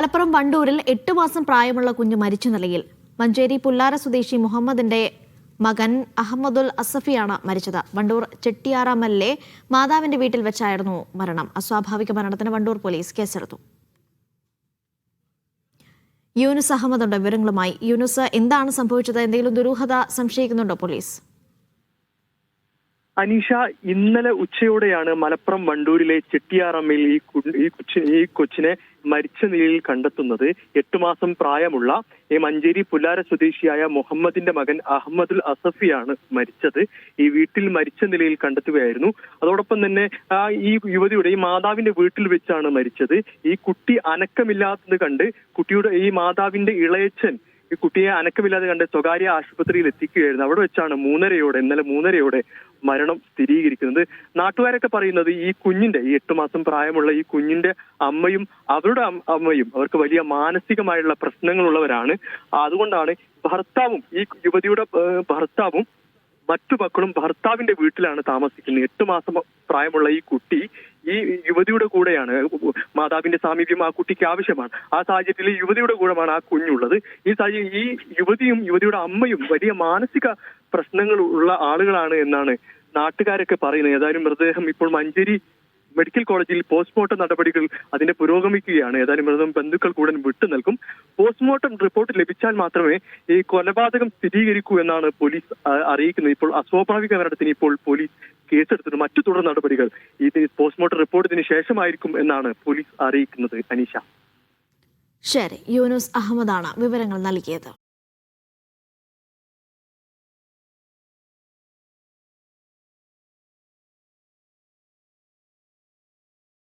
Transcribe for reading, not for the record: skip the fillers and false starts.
മലപ്പുറം വണ്ടൂരിൽ 8 മാസം പ്രായമുള്ള കുഞ്ഞ് മരിച്ച നിലയിൽ. മഞ്ചേരി പുല്ലാര സ്വദേശി മുഹമ്മദിന്റെ മകൻ അഹമ്മദുൽ അസഫിയാണ് മരിച്ചത്. വണ്ടൂർ ചെട്ടിയാറാമലിലെ മാതാവിന്റെ വീട്ടിൽ വെച്ചായിരുന്നു മരണം. അസ്വാഭാവിക മരണത്തിന് വണ്ടൂർ പോലീസ് കേസെടുത്തു. യൂനുസ് അഹമ്മദ് ഉണ്ട് വിവരങ്ങളുമായി. യൂനുസ്, എന്താണ് സംഭവിച്ചത്? എന്തെങ്കിലും ദുരൂഹത സംശയിക്കുന്നുണ്ടോ പോലീസ്? അനീഷ, ഇന്നലെ ഉച്ചയോടെയാണ് മലപ്പുറം വണ്ടൂരിലെ ചെട്ടിയാറമ്മയിൽ ഈ കൊച്ചിനെ മരിച്ച നിലയിൽ കണ്ടെത്തുന്നത്. 8 മാസം പ്രായമുള്ള മഞ്ചേരി പുല്ലാര സ്വദേശിയായ മുഹമ്മദിന്റെ മകൻ അഹമ്മദുൽ അസഫിയാണ് മരിച്ചത്. ഈ വീട്ടിൽ മരിച്ച നിലയിൽ കണ്ടെത്തുകയായിരുന്നു. അതോടൊപ്പം തന്നെ ഈ യുവതിയുടെ ഈ മാതാവിന്റെ വീട്ടിൽ വെച്ചാണ് മരിച്ചത്. ഈ കുട്ടി അനക്കമില്ലാത്തത് കണ്ട് ഈ മാതാവിന്റെ ഇളയച്ചൻ ഈ കുട്ടിയെ അനക്കമില്ലാതെ കണ്ട് സ്വകാര്യ ആശുപത്രിയിൽ എത്തിക്കുകയായിരുന്നു. അവിടെ വെച്ചാണ് ഇന്നലെ മൂന്നരയോടെ മരണം സ്ഥിരീകരിക്കുന്നത്. നാട്ടുകാരൊക്കെ പറയുന്നത് ഈ കുഞ്ഞിന്റെ 8 മാസം പ്രായമുള്ള ഈ കുഞ്ഞിന്റെ അമ്മയും അവരുടെ അമ്മയും അവർക്ക് വലിയ മാനസികമായുള്ള പ്രശ്നങ്ങളുള്ളവരാണ്. അതുകൊണ്ടാണ് ഈ യുവതിയുടെ ഭർത്താവും മറ്റു മക്കളും ഭർത്താവിന്റെ വീട്ടിലാണ് താമസിക്കുന്നത്. 8 മാസം പ്രായമുള്ള ഈ കുട്ടി ഈ യുവതിയുടെ കൂടെയാണ്. മാതാവിന്റെ സാമീപ്യം ആ കുട്ടിക്ക് ആവശ്യമാണ്. ആ സാഹചര്യത്തിൽ യുവതിയുടെ കൂടെയാണ് ആ കുഞ്ഞുള്ളത്. ഈ യുവതിയും യുവതിയുടെ അമ്മയും വലിയ മാനസിക പ്രശ്നങ്ങൾ ഉള്ള ആളുകളാണ് എന്നാണ് നാട്ടുകാരൊക്കെ പറയുന്നത്. ഏതായാലും മൃതദേഹം ഇപ്പോൾ മഞ്ചേരി മെഡിക്കൽ കോളേജിൽ പോസ്റ്റ്മോർട്ടം നടപടികൾ അതിന്റെ പുരോഗമിക്കുകയാണ്. ഏതായാലും മൃതദേഹം ബന്ധുക്കൾക്ക് ഉടൻ വിട്ടു നൽകും. പോസ്റ്റ്മോർട്ടം റിപ്പോർട്ട് ലഭിച്ചാൽ മാത്രമേ ഈ കൊലപാതകം സ്ഥിരീകരിക്കൂ എന്നാണ് പോലീസ് അറിയിക്കുന്നത്. ഇപ്പോൾ അസ്വാഭാവിക മരണത്തിന് ഇപ്പോൾ പോലീസ് കേസെടുത്തിട്ട് മറ്റു തുടർ നടപടികൾ പോസ്റ്റ്മോർട്ടം റിപ്പോർട്ടിന് ശേഷമായിരിക്കും എന്നാണ് പോലീസ് അറിയിക്കുന്നത്. അനീഷ. ശരി, യൂനുസ് അഹമ്മദാണ് വിവരങ്ങൾ നൽകിയത്.